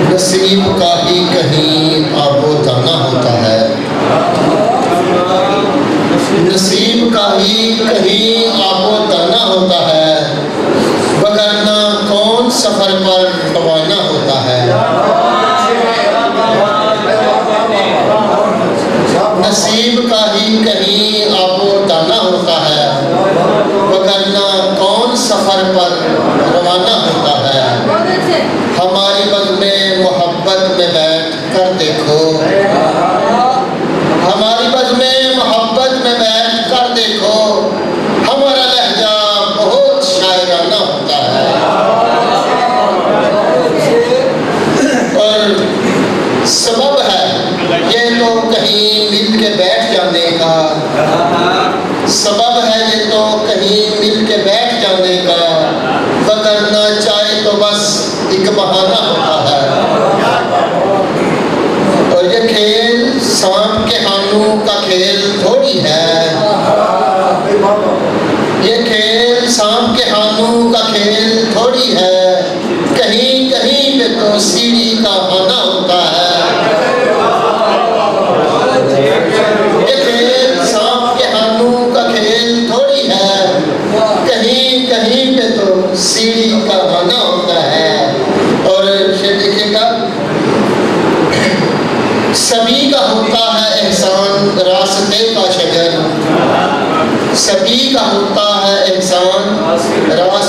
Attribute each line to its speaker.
Speaker 1: नसीब का ही कहीं आबो दाना होता है, नसीब का ही कहीं आबो दाना होता है, वगरना कौन सफर पर रवाना होता है। नसीब का ही कहीं आबो दाना होता है, वगरना कौन सफर पर रवाना होता है। हमारी बग में मोहब्बत में बैठ कर देखो, हमारी बग में मोहब्बत में बैठ कर देखो, हमारा लहजा बहुत शायराना होता है। और सबब है ये तो कहीं मिल के बैठ जाने का, सबब है ये तो कहीं मिल के बैठ जाने का, वगरना चाहे तो बस एक बहाना होता है। और ये खेल सांप के हानू का खेल थोड़ी है, ये खेल सांप के हानू का खेल थोड़ी है, कहीं कहीं पे तो सीढ़ी का आना होता है। ये खेल सांप के हानू का खेल थोड़ी है, कहीं कहीं पे तो सीढ़ी का आना होता है। और फिर देखिएगा, सभी का होता है एहसान रास्ते का शजर, सभी का होता है एहसान रास्ते